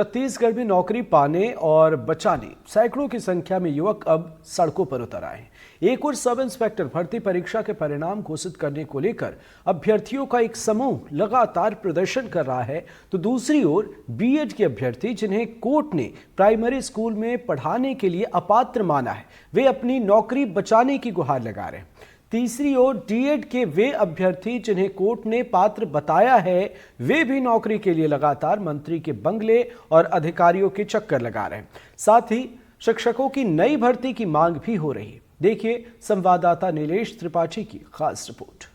छत्तीसगढ़ में नौकरी पाने और बचाने सैकड़ों की संख्या में युवक अब सड़कों पर उतर आए हैं। एक और सब इंस्पेक्टर भर्ती परीक्षा के परिणाम घोषित करने को लेकर अभ्यर्थियों का एक समूह लगातार प्रदर्शन कर रहा है, तो दूसरी ओर बीएड के अभ्यर्थी जिन्हें कोर्ट ने प्राइमरी स्कूल में पढ़ाने के लिए अपात्र माना है, वे अपनी नौकरी बचाने की गुहार लगा रहे हैं। तीसरी ओर डीएड के वे अभ्यर्थी जिन्हें कोर्ट ने पात्र बताया है, वे भी नौकरी के लिए लगातार मंत्री के बंगले और अधिकारियों के चक्कर लगा रहे हैं। साथ ही शिक्षकों की नई भर्ती की मांग भी हो रही है। देखिए संवाददाता नीलेश त्रिपाठी की खास रिपोर्ट।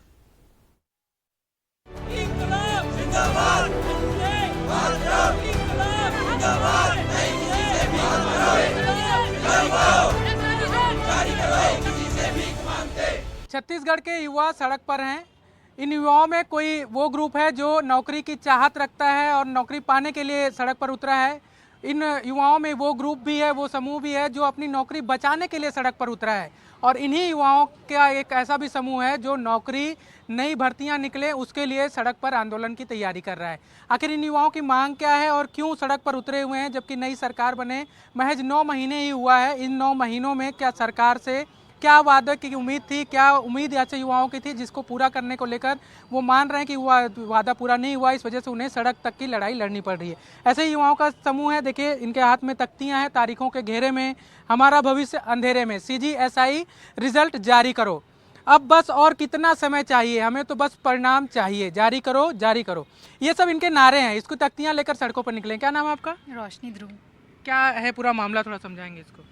छत्तीसगढ़ के युवा सड़क पर हैं। इन युवाओं में कोई वो ग्रुप है जो नौकरी की चाहत रखता है और नौकरी पाने के लिए सड़क पर उतरा है। इन युवाओं में वो ग्रुप भी है, वो समूह भी है जो अपनी नौकरी बचाने के लिए सड़क पर उतरा है। और इन्हीं युवाओं का एक ऐसा भी समूह है जो नौकरी नई भर्तियां निकले उसके लिए सड़क पर आंदोलन की तैयारी कर रहा है। आखिर इन युवाओं की मांग क्या है और क्यों सड़क पर उतरे हुए हैं, जबकि नई सरकार बने महज 9 महीने ही हुआ है। इन 9 महीनों में क्या सरकार से क्या वादा की उम्मीद थी, क्या उम्मीद ऐसे युवाओं की थी जिसको पूरा करने को लेकर वो मान रहे हैं कि वादा पूरा नहीं हुआ, इस वजह से उन्हें सड़क तक की लड़ाई लड़नी पड़ रही है। ऐसे ही युवाओं का समूह है। देखिए इनके हाथ में तख्तियां हैं, तारीखों के घेरे में हमारा भविष्य अंधेरे में, CGSI रिजल्ट जारी करो। अब बस और कितना समय चाहिए, हमें तो बस परिणाम चाहिए, जारी करो जारी करो, ये सब इनके नारे हैं। इसको तख्तियाँ लेकर सड़कों पर निकले। क्या नाम है आपका? रोशनी ध्रुव। क्या है पूरा मामला, थोड़ा समझाएंगे इसको?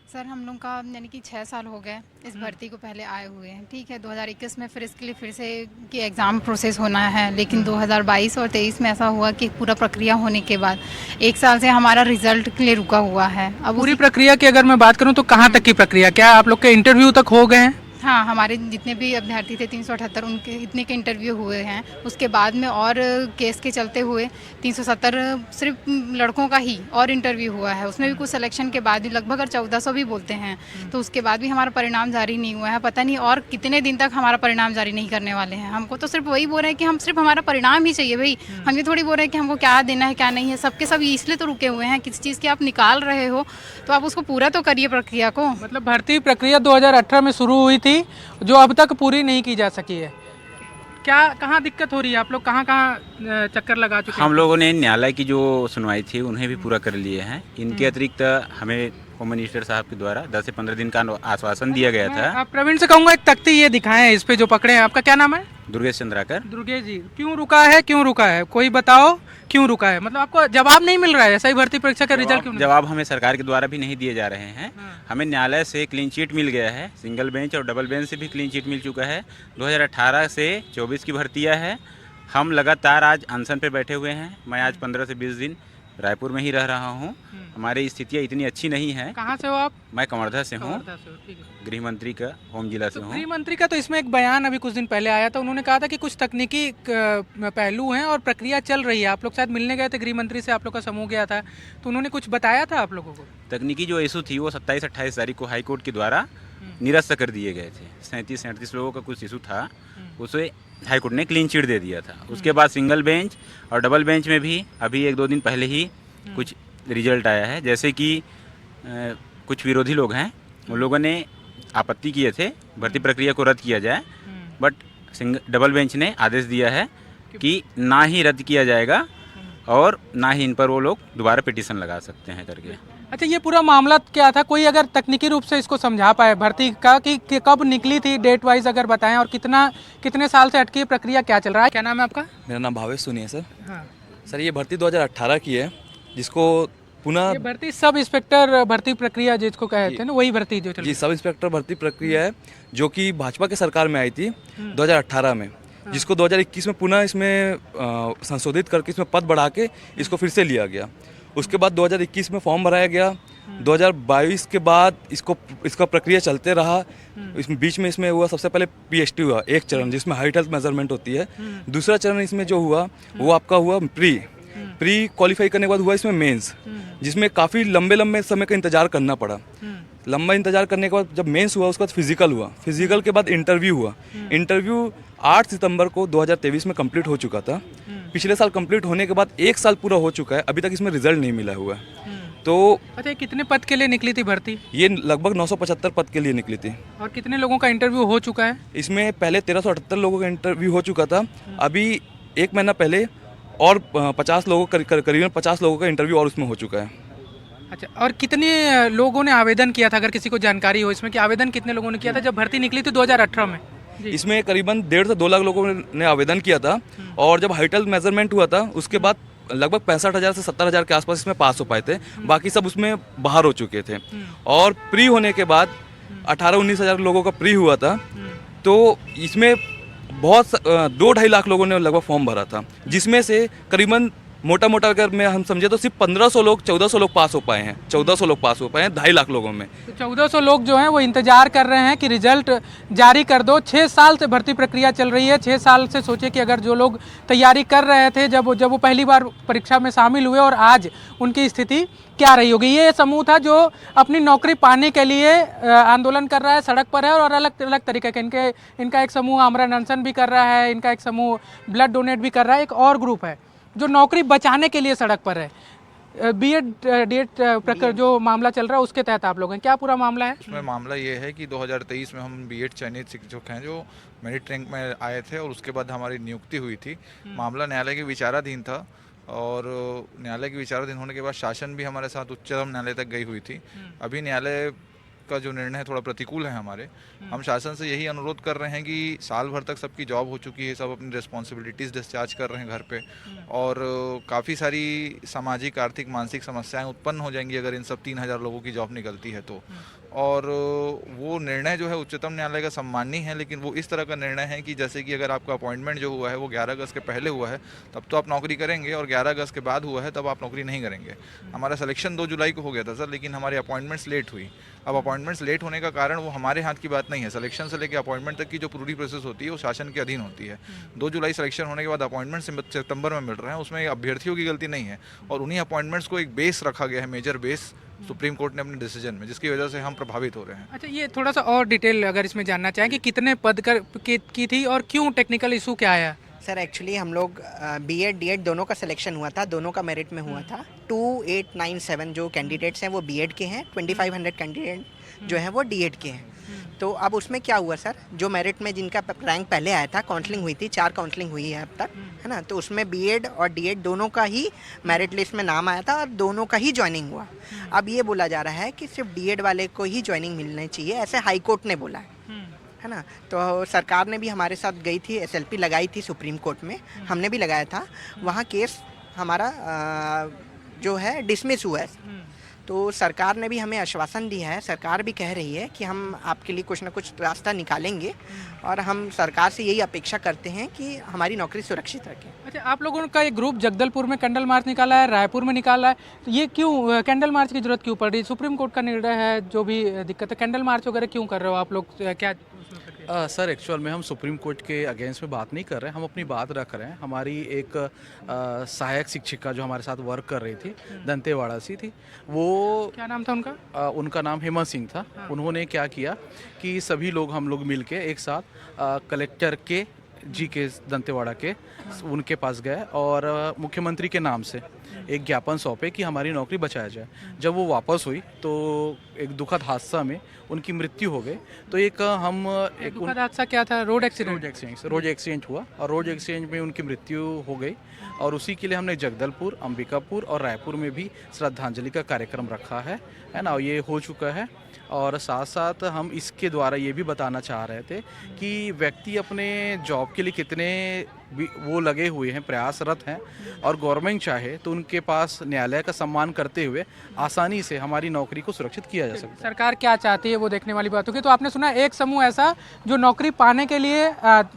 सर हम लोग का यानी कि 6 साल हो गए इस भर्ती को पहले आए हुए हैं। ठीक है, 2021 में फिर इसके लिए फिर से कि एग्ज़ाम प्रोसेस होना है, लेकिन 2022 और 23 में ऐसा हुआ कि पूरा प्रक्रिया होने के बाद 1 साल से हमारा रिजल्ट के लिए रुका हुआ है। अब पूरी प्रक्रिया की अगर मैं बात करूं तो कहां तक की प्रक्रिया, क्या आप लोग के इंटरव्यू तक हो गए हैं? हाँ, हमारे जितने भी अभ्यर्थी थे 378 उनके इतने के इंटरव्यू हुए हैं। उसके बाद में और केस के चलते हुए 370 सिर्फ लड़कों का ही और इंटरव्यू हुआ है। उसमें भी कुछ सिलेक्शन के बाद भी लगभग 1400 भी बोलते हैं, तो उसके बाद भी हमारा परिणाम जारी नहीं हुआ है। पता नहीं और कितने दिन तक हमारा परिणाम जारी नहीं करने वाले हैं। हमको तो सिर्फ वही बोल रहे हैं कि हम सिर्फ हमारा परिणाम ही चाहिए भाई। हम ये थोड़ी बोल रहे हैं कि हमको क्या देना है क्या नहीं है। सबके सब इसलिए तो रुके हुए हैं, किसी चीज़ की आप निकाल रहे हो तो आप उसको पूरा तो करिए प्रक्रिया को। मतलब भर्ती प्रक्रिया 2018 में शुरू हुई थी जो अब तक पूरी नहीं की जा सकी है। क्या कहाँ दिक्कत हो रही है? आप लोग कहाँ कहाँ चक्कर लगा चुके हैं? हम लोगों ने न्यायालय की जो सुनवाई थी उन्हें भी पूरा कर लिए हैं। इनके अतिरिक्त हमें होम मिनिस्टर साहब के द्वारा 10 से 15 दिन का आश्वासन दिया गया था। आप प्रवीण से कहूँगा एक तख्ती ये दिखाएं इस पे जो पकड़े हैं। आपका क्या नाम है? दुर्गेश चंद्राकर। दुर्गेश जी, क्यों रुका है, क्यों रुका है, कोई बताओ क्यों रुका है? मतलब आपको जवाब नहीं मिल रहा है, सही भर्ती परीक्षा का रिजल्ट क्यों नहीं? जवाब हमें सरकार के द्वारा भी नहीं दिए जा रहे हैं। हमें न्यायालय से क्लीन चिट मिल गया है, सिंगल बेंच और डबल बेंच से भी क्लीन चिट मिल चुका है। 2018 से 24 की भर्तियाँ है। हम लगातार आज अनशन पे बैठे हुए हैं। मैं आज 15 से 20 दिन रायपुर में ही रह रहा हूँ। हमारी स्थितियाँ इतनी अच्छी नहीं है। कहाँ से हो आप? मैं कवर्धा से हूँ, ठीक है। गृह मंत्री का होम जिला से हूँ। गृह मंत्री का तो इसमें एक बयान अभी कुछ दिन पहले आया था, उन्होंने कहा था कि कुछ तकनीकी पहलू हैं और प्रक्रिया चल रही है। आप लोग शायद मिलने गए थे गृह मंत्री से, आप लोग का समूह गया था, तो उन्होंने कुछ बताया था आप लोगों को? तकनीकी जो इशू थी वो 27-28 तारीख को हाईकोर्ट के द्वारा निरस्त कर दिए गए थे। 37-37 लोगों का कुछ इशू था, उसे हाईकोर्ट ने क्लीन चिट दे दिया था। उसके बाद सिंगल बेंच और डबल बेंच में भी अभी 1-2 दिन पहले ही कुछ रिजल्ट आया है। जैसे कि कुछ विरोधी लोग हैं, उन लोगों ने आपत्ति किए थे भर्ती प्रक्रिया को रद्द किया जाए, बट डबल बेंच ने आदेश दिया है कि ना ही रद्द किया जाएगा और ना ही इन पर वो लोग दोबारा पिटीशन लगा सकते हैं करके। अच्छा, ये पूरा मामला क्या था? कोई अगर तकनीकी रूप से इसको समझा पाए भर्ती का कि कब निकली थी, डेट वाइज अगर बताएं, और कितने साल से अटकी प्रक्रिया क्या चल रहा है? क्या नाम है आपका? मेरा नाम भावेश सुनिए सर। हाँ सर, ये भर्ती 2018 की है, जिसको पुनः ये भर्ती सब इंस्पेक्टर भर्ती प्रक्रिया जिसको कहते हैं ना, वही भर्ती जो चल जी सब इंस्पेक्टर भर्ती प्रक्रिया है जो कि भाजपा के सरकार में आई थी 2018 में, जिसको 2021 में पुनः इसमें संशोधित करके इसमें पद बढ़ा के इसको फिर से लिया गया। उसके बाद 2021 में फॉर्म भराया गया। 2022 के बाद इसका प्रक्रिया चलते रहा। इसमें बीच में इसमें हुआ सबसे पहले PHT हुआ, एक चरण जिसमें हाइट हेल्थ मेजरमेंट होती है। दूसरा चरण इसमें जो हुआ वो आपका हुआ प्री क्वालिफाई करने के बाद हुआ इसमें मेंस, जिसमें काफ़ी लंबे समय का इंतजार करना पड़ा। लंबा इंतजार करने के बाद जब मेंस हुआ उसके बाद फिजिकल हुआ, फिजिकल के बाद इंटरव्यू हुआ। इंटरव्यू 8 सितंबर को 2023 में कंप्लीट हो चुका था। पिछले साल कंप्लीट होने के बाद 1 साल पूरा हो चुका है, अभी तक इसमें रिजल्ट नहीं मिला हुआ है। तो अच्छा, ये कितने पद के लिए निकली थी भर्ती ये लगभग 975 पद के लिए निकली थी। और कितने लोगों का इंटरव्यू हो चुका है? इसमें पहले 1378 लोगों का इंटरव्यू हो चुका था, अभी 1 महीना पहले और 50 लोगों करीबन 50 लोगों का इंटरव्यू और उसमें हो चुका है। अच्छा, और कितने लोगों ने आवेदन किया था, अगर किसी को जानकारी हो इसमें कि आवेदन कितने लोगों ने किया था जब भर्ती निकली थी 2018 में? इसमें करीबन 1.5 से 2 लाख लोगों ने आवेदन किया था, और जब हाइटल मेजरमेंट हुआ था उसके बाद लगभग 65,000 से 70,000 के आसपास इसमें पास हो पाए थे, बाकी सब उसमें बाहर हो चुके थे। और प्री होने के बाद 18-19 हज़ार लोगों का प्री हुआ था, तो इसमें बहुत 2-2.5 लाख लोगों ने लगभग फॉर्म भरा था, जिसमें से करीबन मोटा मोटा अगर मैं हम समझे तो सिर्फ 1500 लोग 1400 लोग पास हो पाए हैं, 1400 लोग पास हो पाए हैं 2.5 लाख लोगों में। तो 1400 लोग जो हैं वो इंतजार कर रहे हैं कि रिजल्ट जारी कर दो। 6 साल से भर्ती प्रक्रिया चल रही है। 6 साल से सोचे कि अगर जो लोग तैयारी कर रहे थे जब वो पहली बार परीक्षा में शामिल हुए और आज उनकी स्थिति क्या रही होगी। ये समूह था जो अपनी नौकरी पाने के लिए आंदोलन कर रहा है, सड़क पर है, और अलग अलग तरीके के इनका एक समूह आमरण अनशन भी कर रहा है, इनका एक समूह ब्लड डोनेट भी कर रहा है। एक और ग्रुप है जो नौकरी बचाने के लिए सड़क पर है। बीएड डेट जो मामला चल रहा है उसके तहत आप लोग हैं, क्या पूरा मामला है? उसमें मामला ये है कि 2023 में हम बीएड चयनित शिक्षक हैं जो मेरिट रैंक में आए थे, और उसके बाद हमारी नियुक्ति हुई थी। मामला न्यायालय के विचाराधीन था, और न्यायालय के विचाराधीन होने के बाद शासन भी हमारे साथ उच्चतम न्यायालय तक गई हुई थी। अभी न्यायालय का जो निर्णय है थोड़ा प्रतिकूल है हमारे। हम शासन से यही अनुरोध कर रहे हैं कि साल भर तक सबकी जॉब हो चुकी है, सब अपनी रिस्पॉन्सिबिलिटीज़ डिस्चार्ज कर रहे हैं घर पे, और काफ़ी सारी सामाजिक, आर्थिक, मानसिक समस्याएं उत्पन्न हो जाएंगी अगर इन सब 3000 लोगों की जॉब निकलती है तो। और वो निर्णय जो है उच्चतम न्यायालय का सम्माननीय है, लेकिन वो इस तरह का निर्णय है कि जैसे कि अगर आपका अपॉइंटमेंट जो हुआ है वो 11 अगस्त के पहले हुआ है तब तो आप नौकरी करेंगे, और 11 अगस्त के बाद हुआ है तब आप नौकरी नहीं करेंगे। हमारा सिलेक्शन 2 जुलाई को हो गया था सर, लेकिन हमारी अपॉइंटमेंट्स लेट हुई। अब अपॉइंटमेंट्स लेट होने का कारण वो हमारे हाथ की बात नहीं है। सिलेक्शन से लेकर अपॉइंटमेंट तक की जो पूरी प्रोसेस होती है वो शासन के अधीन होती है। 2 जुलाई सिलेक्शन होने के बाद अपॉइंटमेंट सितंबर में मिल रहे हैं, उसमें अभ्यर्थियों की गलती नहीं है, और उन्हीं अपॉइंटमेंट्स को एक बेस रखा गया है, मेजर बेस सुप्रीम कोर्ट ने अपने डिसीजन में, जिसकी वजह से हम प्रभावित हो रहे हैं। अच्छा, ये थोड़ा सा और डिटेल अगर इसमें जानना चाहें कि कितने पद की थी और क्यों, टेक्निकल इशू क्या आया? सर एक्चुअली हम लोग बीएड डीएड दोनों का सिलेक्शन हुआ था, दोनों का मेरिट में हुआ था। 2897 जो कैंडिडेट्स हैं वो बीएड के हैं, 2500 कैंडिडेट जो हैं वो डीएड के हैं। तो अब उसमें क्या हुआ सर, जो मेरिट में जिनका रैंक पहले आया था, काउंसलिंग हुई थी, 4 काउंसलिंग हुई है अब तक, है ना, तो उसमें बीएड और डीएड दोनों का ही मेरिट लिस्ट में नाम आया था और दोनों का ही ज्वाइनिंग हुआ। अब ये बोला जा रहा है कि सिर्फ डीएड वाले को ही ज्वाइनिंग मिलनी चाहिए, ऐसे हाई कोर्ट ने बोला है ना। तो सरकार ने भी हमारे साथ गई थी, एसएलपी लगाई थी सुप्रीम कोर्ट में, हमने भी लगाया था, वहाँ केस हमारा जो है डिसमिस हुआ है। तो सरकार ने भी हमें आश्वासन दिया है, सरकार भी कह रही है कि हम आपके लिए कुछ ना कुछ रास्ता निकालेंगे, और हम सरकार से यही अपेक्षा करते हैं कि हमारी नौकरी सुरक्षित रखें। अच्छा, आप लोगों का एक ग्रुप जगदलपुर में कैंडल मार्च निकाला है, रायपुर में निकाला है, तो ये क्यों कैंडल मार्च की जरूरत क्यों पड़ रही है? सुप्रीम कोर्ट का निर्णय है, जो भी दिक्कत है, कैंडल मार्च वगैरह क्यों कर रहे हो आप लोग, क्या? सर एक्चुअल में हम सुप्रीम कोर्ट के अगेंस्ट में बात नहीं कर रहे हैं, हम अपनी बात रख रहे हैं। हमारी एक सहायक शिक्षिका जो हमारे साथ वर्क कर रही थी, दंतेवाड़ा सी थी, वो क्या नाम था उनका? उनका नाम हेमा सिंह था। उन्होंने क्या किया कि सभी लोग, हम लोग मिल के एक साथ कलेक्टर के जी के दंतेवाड़ा के उनके पास गए और मुख्यमंत्री के नाम से एक ज्ञापन सौंपे कि हमारी नौकरी बचाया जाए। जब वो वापस हुई तो एक दुखद हादसा में उनकी मृत्यु हो गई। तो एक दुखद हादसा क्या था? रोड एक्सीडेंट हुआ और रोड एक्सीडेंट में उनकी मृत्यु हो गई, और उसी के लिए हमने जगदलपुर, अंबिकापुर और रायपुर में भी श्रद्धांजलि का कार्यक्रम रखा है ना। ये हो चुका है, और साथ साथ हम इसके द्वारा ये भी बताना चाह रहे थे कि व्यक्ति अपने जॉब के लिए कितने वो लगे हुए हैं, प्रयासरत हैं, और गवर्नमेंट चाहे तो उनके पास न्यायालय का सम्मान करते हुए आसानी से हमारी नौकरी को सुरक्षित किया जा सकता है। सरकार क्या चाहती है वो देखने वाली बात होगी। तो आपने सुना एक समूह ऐसा जो नौकरी पाने के लिए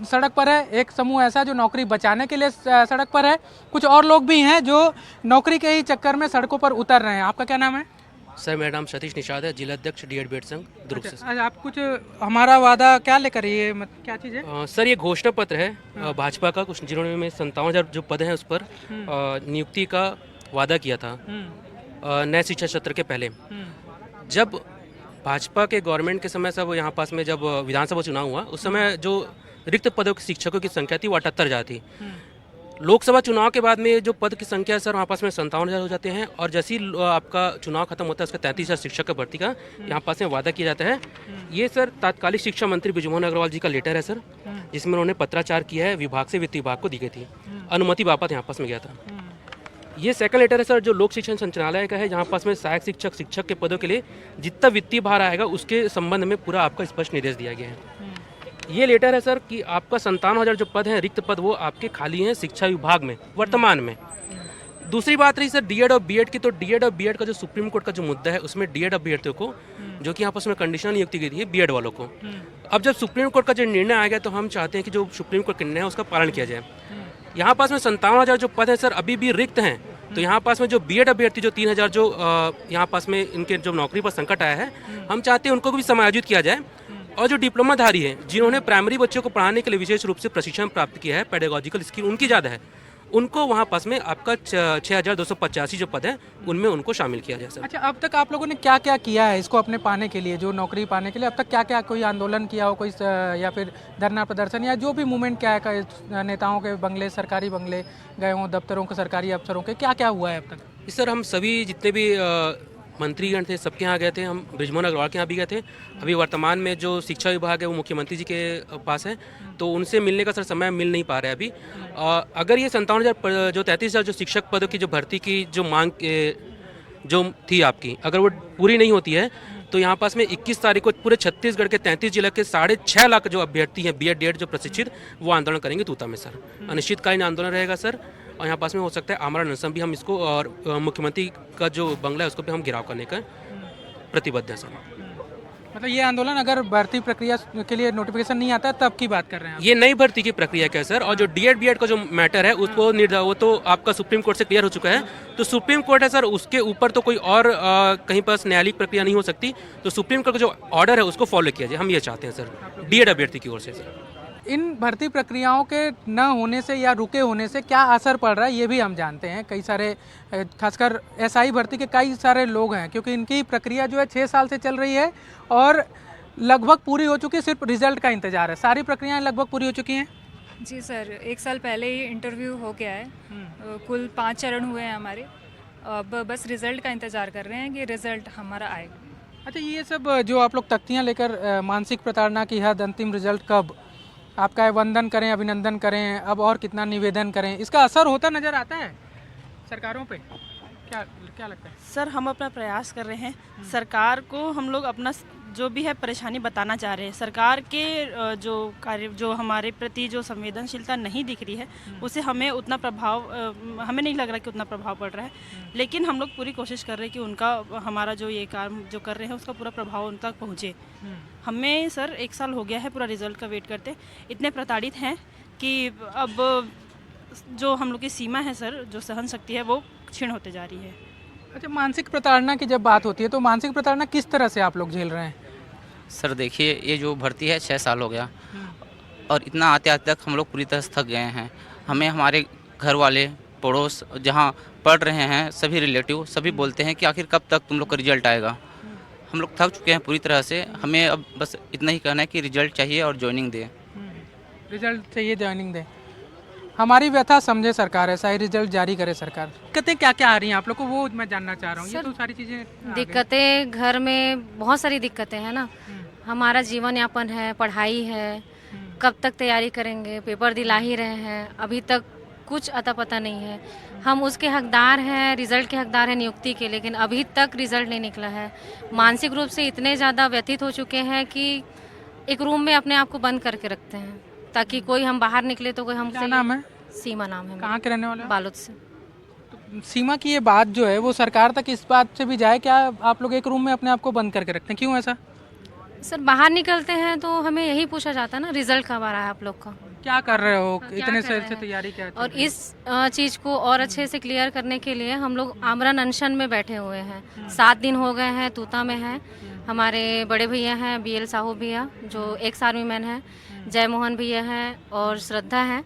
सड़क पर है, एक समूह ऐसा जो नौकरी बचाने के लिए सड़क पर है, कुछ और लोग भी हैं जो नौकरी के ही चक्कर में सड़कों पर उतर रहे हैं। आपका क्या नाम है? सर मेरा नाम सतीश निषाद है, जिला अध्यक्ष डीएड बेड संघ दुर्ग से। आज आप कुछ हमारा वादा क्या लेकर, ये क्या चीज़ है? सर ये घोषणा पत्र है भाजपा का, कुछ जिन्होंने में 57,000 जो पद हैं उस पर नियुक्ति का वादा किया था नए शिक्षा सत्र के पहले। जब भाजपा के गवर्नमेंट के समय सब यहाँ पास में जब विधानसभा चुनाव हुआ, उस समय जो रिक्त पदों के शिक्षकों की संख्या थी वो 78,000 थी। लोकसभा चुनाव के बाद में जो पद की संख्या है सर वहाँ पास में 57,000 हो जाते हैं, और जैसे ही आपका चुनाव खत्म होता है उसका 33,000 शिक्षक का भर्ती का यहाँ पास में वादा किया जाता है। ये सर तात्कालिक शिक्षा मंत्री बृजमोहन अग्रवाल जी का लेटर है सर, जिसमें उन्होंने पत्राचार किया है, विभाग से वित्त विभाग को दी गई थी, अनुमति बापत यहाँ पास में गया था। ये सेकंड लेटर है सर जो लोक शिक्षण संचालनालय का है, जहाँ पास में सहायक शिक्षक शिक्षक के पदों के लिए जितना वित्तीय भार आएगा उसके संबंध में पूरा आपका स्पष्ट निर्देश दिया गया है। ये लेटर है सर कि आपका 57,000 जो पद हैं रिक्त पद वो आपके खाली हैं शिक्षा विभाग में वर्तमान में। दूसरी बात रही सर डीएड और बीएड की, तो डीएड और बीएड का जो सुप्रीम कोर्ट का जो मुद्दा है उसमें डीएड अभ्यर्थियों को जो कि यहाँ पर उसमें कंडीशनल नियुक्ति की गई है बीएड वालों को, अब जब सुप्रीम कोर्ट का जो निर्णय आएगा तो हम चाहते हैं कि जो सुप्रीम कोर्ट का निर्णय है उसका पालन किया जाए। यहाँ पास में 57,000 जो पद है सर अभी भी रिक्त हैं, तो यहाँ पास में जो बीएड अभ्यर्थी जो 3,000 जो यहाँ पास में इनके जो नौकरी पर संकट आया है, हम चाहते हैं उनको भी समायोजित किया जाए। और जो डिप्लोमाधारी हैं जिन्होंने प्राइमरी बच्चों को पढ़ाने के लिए विशेष रूप से प्रशिक्षण प्राप्त किया है, पेडागोजिकल स्किल उनकी ज़्यादा है, उनको वहाँ पास में आपका 6,285 जो पद है उनमें उनको शामिल किया जाए सर। अच्छा, अब तक आप लोगों ने क्या क्या किया है इसको अपने पाने के लिए, जो नौकरी पाने के लिए अब तक क्या क्या कोई आंदोलन किया हो, कोई या फिर धरना प्रदर्शन या जो भी मूवमेंट क्या है, नेताओं के बंगले सरकारी बंगले गए हों, दफ्तरों के सरकारी अफसरों के क्या क्या हुआ है अब तक? सर हम सभी जितने भी मंत्रीगण थे सबके यहाँ गए थे, हम बृजमोहन अग्रवाल के यहाँ भी गए थे। अभी वर्तमान में जो शिक्षा विभाग है वो मुख्यमंत्री जी के पास है, तो उनसे मिलने का सर समय मिल नहीं पा रहा है अभी। अगर ये 57,000 जो 33,000 जो शिक्षक पदों की जो भर्ती की जो मांग जो थी आपकी, अगर वो पूरी नहीं होती है तो यहाँ पास में 21 तारीख को पूरे छत्तीसगढ़ के 33 जिला के 6.5 लाख जो अभ्यर्थी हैं बीएड डीएड जो प्रशिक्षित वो आंदोलन करेंगे तूता में सर। अनिश्चितकालीन आंदोलन रहेगा सर, और यहाँ पास में हो सकता है आमरण अनशन भी हम इसको, और मुख्यमंत्री का जो बंगला है उसको भी हम घेराव करने का प्रतिबद्ध है सर। मतलब ये आंदोलन अगर भर्ती प्रक्रिया के लिए नोटिफिकेशन नहीं आता तब की बात कर रहे हैं आप? ये नई भर्ती की प्रक्रिया क्या है सर, और जो डीएड बीएड का जो मैटर है उसको वो तो आपका सुप्रीम कोर्ट से क्लियर हो चुका है, तो सुप्रीम कोर्ट है सर उसके ऊपर तो कोई और कहीं पर न्यायालयिक प्रक्रिया नहीं हो सकती, तो सुप्रीम कोर्ट का जो ऑर्डर है उसको फॉलो किया जाए, हम ये चाहते हैं सर डीएड अभ्यर्थी की ओर से सर। इन भर्ती प्रक्रियाओं के न होने से या रुके होने से क्या असर पड़ रहा है ये भी हम जानते हैं। कई सारे खासकर एसआई भर्ती के कई सारे लोग हैं, क्योंकि इनकी प्रक्रिया जो है 6 साल से चल रही है और लगभग पूरी हो चुकी है, सिर्फ रिजल्ट का इंतजार है। सारी प्रक्रियाएं लगभग पूरी हो चुकी हैं। जी सर, 1 साल पहले ही इंटरव्यू हो गया है, कुल 5 चरण हुए हैं हमारे, अब बस रिज़ल्ट का इंतज़ार कर रहे हैं कि रिज़ल्ट हमारा आए। अच्छा, ये सब जो आप लोग तख्तियाँ लेकर मानसिक प्रताड़ना की हद, अंतिम रिजल्ट कब आपका है, वंदन करें, अभिनंदन करें, अब और कितना निवेदन करें, इसका असर होता नज़र आता है सरकारों पे? क्या लगता है? सर हम अपना प्रयास कर रहे हैं, सरकार को हम लोग अपना जो भी है परेशानी बताना चाह रहे हैं। सरकार के जो कार्य जो हमारे प्रति जो संवेदनशीलता नहीं दिख रही है उसे हमें उतना प्रभाव हमें नहीं लग रहा कि उतना प्रभाव पड़ रहा है, लेकिन हम लोग पूरी कोशिश कर रहे हैं कि उनका हमारा जो ये काम जो कर रहे हैं उसका पूरा प्रभाव उन तक पहुँचे। हमें सर 1 साल हो गया है पूरा रिजल्ट का वेट करते, इतने प्रताड़ित हैं कि अब जो हम लोग की सीमा है सर, जो सहन शक्ति है वो क्षीण होते जा रही है। अच्छा, मानसिक प्रताड़ना की जब बात होती है तो मानसिक प्रताड़ना किस तरह से आप लोग झेल रहे हैं? सर देखिए, ये जो भर्ती है 6 साल हो गया और इतना आते आते तक हम लोग पूरी तरह थक गए हैं। हमें हमारे घर वाले, पड़ोस, जहाँ पढ़ रहे हैं, सभी रिलेटिव सभी बोलते हैं कि आखिर कब तक तुम लोग का रिजल्ट आएगा। हम लोग थक चुके हैं पूरी तरह से, हमें अब बस इतना ही कहना है कि रिजल्ट चाहिए और ज्वाइनिंग दे। रिजल्ट चाहिए, ज्वाइनिंग दे। हमारी व्यथा समझे सरकार, ऐसा ही रिजल्ट जारी करे सरकार। दिक्कतें क्या क्या आ रही हैं आप लोग को, वो मैं जानना चाह रहा हूँ। ये तो सारी चीज़ें दिक्कतें घर में बहुत सारी दिक्कतें हैं ना। हमारा जीवन यापन है, पढ़ाई है, कब तक तैयारी करेंगे, पेपर दिला ही रहे हैं, अभी तक कुछ अता पता नहीं है। हम उसके हकदार हैं, रिज़ल्ट के हकदार हैं नियुक्ति के, लेकिन अभी तक रिज़ल्ट नहीं निकला है। मानसिक रूप से इतने ज़्यादा व्यथित हो चुके हैं कि एक रूम में अपने आप को बंद करके रखते हैं ताकि कोई हम बाहर निकले तो कोई हमसे। क्या नाम है? सीमा नाम है। कहाँ के रहने वाले? बालोद से। तो सीमा की ये बात जो है वो सरकार तक इस बात से भी जाए, क्या आप लोग एक रूम में अपने आप को बंद करके रखते हैं, क्यों ऐसा? सर बाहर निकलते हैं तो हमें यही पूछा जाता है ना, रिजल्ट कब आ रहा है आप लोग का, क्या कर रहे हो, इतने से तैयारी क्या? और इस चीज़ को और अच्छे से क्लियर करने के लिए हम लोग आमरण अनशन में बैठे हुए हैं। 7 दिन हो गए हैं, तूता में हैं। हमारे बड़े भैया हैं BL साहू भैया जो एक्स आर्मी मैन हैं, जय मोहन भैया हैं और श्रद्धा हैं,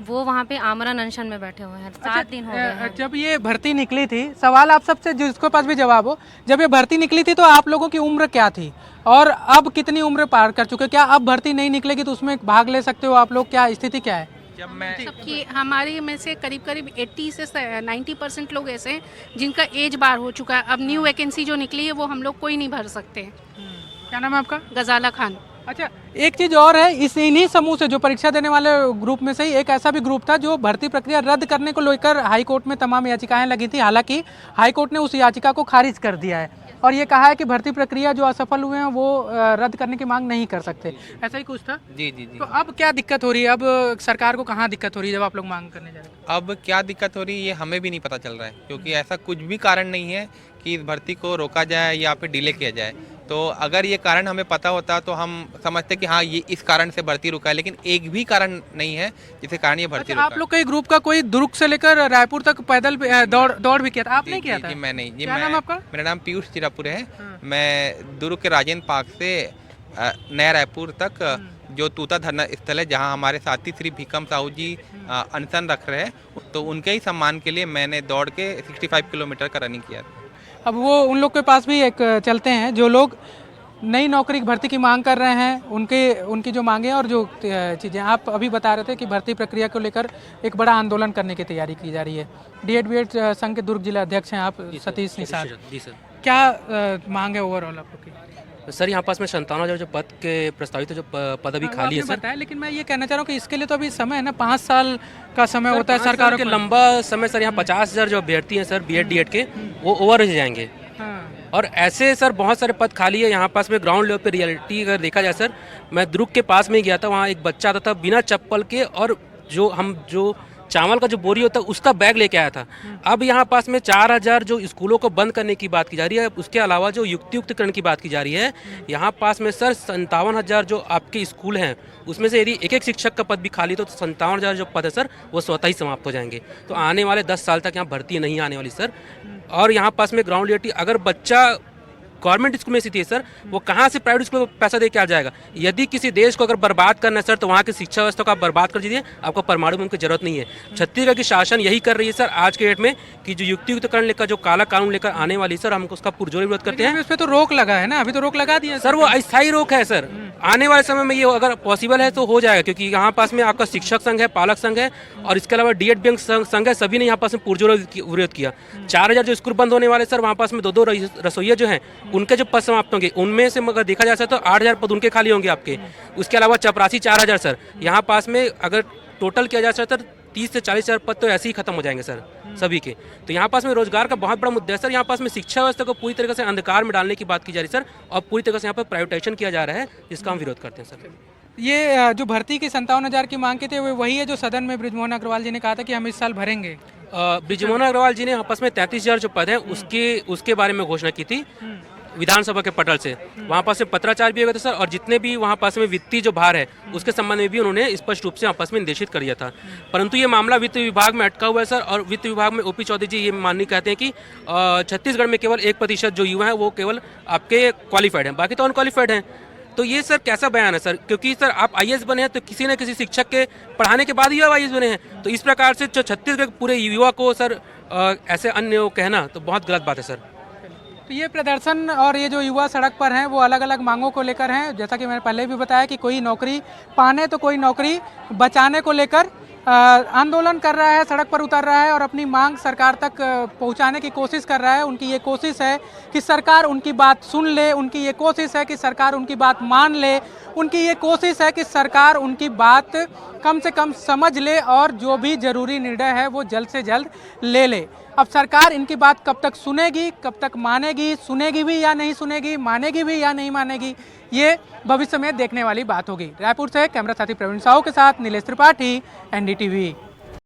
वो वहाँ पे आमरण अनशन में बैठे हुए हैं। 7 दिन हो गए हैं। जब ये भर्ती निकली थी, सवाल आप सबसे जिसके पास भी जवाब हो, जब ये भर्ती निकली थी तो आप लोगों की उम्र क्या थी और अब कितनी उम्र पार कर चुके? क्या अब भर्ती नहीं निकलेगी तो उसमें भाग ले सकते हो आप लोग? क्या स्थिति क्या है? जब मैं सबकी हमारे में से करीब करीब 80 से 90% लोग ऐसे हैं जिनका एज बार हो चुका है। अब न्यू वैकेंसी जो निकली है वो हम लोग कोई नहीं भर सकते। क्या नाम है आपका? गजाला खान। अच्छा, एक चीज़ और है, इस इन्हीं समूह से जो परीक्षा देने वाले ग्रुप में से ही एक ऐसा भी ग्रुप था जो भर्ती प्रक्रिया रद्द करने को लेकर हाई कोर्ट में तमाम याचिकाएं लगी थी। हालांकि हाई कोर्ट ने उस याचिका को खारिज कर दिया है और ये कहा है कि भर्ती प्रक्रिया जो असफल हुए हैं वो रद्द करने की मांग नहीं कर सकते। ऐसा ही कुछ था। जी। तो अब क्या दिक्कत हो रही है? अब सरकार को कहाँ दिक्कत हो रही है जब आप लोग मांग करने जा रहे हैं? अब क्या दिक्कत हो रही है ये हमें भी नहीं पता चल रहा है, क्योंकि ऐसा कुछ भी कारण नहीं है कि इस भर्ती को रोका जाए या फिर डिले किया जाए। तो अगर ये कारण हमें पता होता तो हम समझते कि हाँ ये इस कारण से भर्ती रुका है, लेकिन एक भी कारण नहीं है जिसके कारण ये भर्ती रुका। आप लोग के ग्रुप का कोई दुर्ग से लेकर रायपुर तक पैदल दौड़ भी किया था? आपने किया था? जी मैं नहीं। क्या नाम आपका? मेरा नाम पीयूष चिरापुर है। मैं दुर्ग के राजेंद्र पार्क से नया रायपुर तक जो तूता धरना स्थल है जहां हमारे साथी श्री भीकम साहू जी अनशन रख रहे हैं, तो उनके ही सम्मान के लिए मैंने दौड़ के 65 किलोमीटर का रनिंग किया था। अब वो उन लोग के पास भी एक चलते हैं जो लोग नई नौकरी की भर्ती की मांग कर रहे हैं, उनकी जो मांगे और जो चीज़ें आप अभी बता रहे थे कि भर्ती प्रक्रिया को लेकर एक बड़ा आंदोलन करने की तैयारी की जा रही है। डीएड बीएड संघ के दुर्ग जिला अध्यक्ष हैं आप, सतीश निषाद। जी सर। क्या मांग है ओवरऑल आप लोग की? सर यहाँ पास में 57,000 जो पद के प्रस्तावित जो पद अभी खाली है सर। बताया, लेकिन मैं ये कहना चाह रहा हूँ कि इसके लिए तो अभी समय है ना, 5 साल का समय होता है सरकार के लंबा समय सर। यहाँ 50,000 जो अभ्यर्थी हैं सर बीएड डीएड के वो ओवर हो जाएंगे। और ऐसे सर बहुत सारे पद खाली है यहाँ पास में। ग्राउंड लेवल पे रियलिटी अगर देखा जाए सर, मैं दुर्ग के पास में गया था, वहाँ एक बच्चा आता था बिना चप्पल के और जो चावल का जो बोरी होता है उसका बैग लेके आया था। अब यहाँ पास में 4,000 जो स्कूलों को बंद करने की बात की जा रही है, उसके अलावा जो युक्तियुक्तकरण की बात की जा रही है, यहाँ पास में सर 57,000 जो आपके स्कूल हैं उसमें से यदि एक शिक्षक का पद भी खाली तो 57,000 जो पद है सर वो स्वतः ही समाप्त हो जाएंगे। तो आने वाले 10 साल तक यहाँ भर्ती नहीं आने वाली सर। और यहाँ पास में ग्राउंड रियलिटी, अगर बच्चा गवर्नमेंट स्कूल में स्थिति है सर, वो कहाँ से प्राइवेट स्कूल में पैसा दे के आ जाएगा? यदि किसी देश को अगर बर्बाद करना है सर तो वहाँ की शिक्षा व्यवस्था को आप बर्बाद कर दीजिए, आपको परमाणु बम की जरूरत नहीं है। छत्तीसगढ़ की शासन यही कर रही है सर आज के डेट में कि जो युक्तियुक्तकरण लेकर जो काला कानून लेकर आने वाली सर, हम उसका पुरजोर विरोध करते हैं। इस पे तो रोक लगा है ना, अभी तो रोक लगा दिया सर। वो अस्थायी रोक है सर, आने वाले समय में ये अगर पॉसिबल है तो हो जाएगा, क्योंकि यहाँ पास में आपका शिक्षक संघ है, पालक संघ है और इसके अलावा डीएड बैंक संघ है, सभी ने यहाँ पास में पुरजोर विरोध किया। 4,000 जो स्कूल बंद होने वाले सर, वहाँ पास में 2-2 रसोइया जो हैं उनके जो पद समाप्त होंगे, उनमें से अगर देखा जा सकता तो 8,000 पद उनके खाली होंगे आपके। उसके अलावा चपरासी 4,000 सर। यहाँ पास में अगर टोटल किया जा सकता तो 30 से 40,000 पद तो ऐसे ही खत्म हो जाएंगे सर सभी के। तो यहाँ पास में रोजगार का बहुत बड़ा मुद्दा है सर। यहाँ पास में शिक्षा व्यवस्था को पूरी तरीके से अंधकार में डालने की बात की जा रही है सर, और पूरी तरीके से यहाँ पर प्राइवेटाइजेशन किया जा रहा है, जिसका हम विरोध करते हैं सर। ये जो भर्ती की 57,000 की मांग की थी वो वही है जो सदन में बृजमोहन अग्रवाल जी ने कहा था कि हम इस साल भरेंगे। बृजमोहन अग्रवाल जी ने आपस में 33,000 जो पद हैं उसके बारे में घोषणा की थी विधानसभा के पटल से। वहाँ पास में पत्राचार भी हो गया था सर, और जितने भी वहाँ पास में वित्तीय जो भार है उसके संबंध में भी उन्होंने स्पष्ट रूप से आपस में निर्देशित कर दिया था। परंतु ये मामला वित्त विभाग में अटका हुआ है सर, और वित्त विभाग में ओपी चौधरी जी ये माननी कहते हैं कि छत्तीसगढ़ में केवल 1% जो युवा है वो केवल आपके क्वालिफाइड हैं, बाकी तो अनक्वालिफाइड हैं। तो ये सर कैसा बयान है सर? क्योंकि सर आप आईएएस बने हैं तो किसी न किसी शिक्षक के पढ़ाने के बाद ही आप आईएएस बने हैं। तो इस प्रकार से जो छत्तीसगढ़ के पूरे युवा को सर ऐसे अन्य कहना तो बहुत गलत बात है सर। तो ये प्रदर्शन और ये जो युवा सड़क पर हैं वो अलग अलग मांगों को लेकर हैं। जैसा कि मैंने पहले भी बताया कि कोई नौकरी पाने तो कोई नौकरी बचाने को लेकर आंदोलन कर रहा है, सड़क पर उतर रहा है और अपनी मांग सरकार तक पहुंचाने की कोशिश कर रहा है। उनकी ये कोशिश है कि सरकार उनकी बात सुन ले, उनकी ये कोशिश है कि सरकार उनकी बात मान ले, उनकी ये कोशिश है कि सरकार उनकी बात कम से कम समझ ले और जो भी ज़रूरी निर्णय है वो जल्द से जल्द ले ले। अब सरकार इनकी बात कब तक सुनेगी, कब तक मानेगी, सुनेगी भी या नहीं सुनेगी, मानेगी भी या नहीं मानेगी, ये भविष्य में देखने वाली बात होगी। रायपुर से कैमरा साथी प्रवीण साहू के साथ नीलेश त्रिपाठी, एनडीटीवी।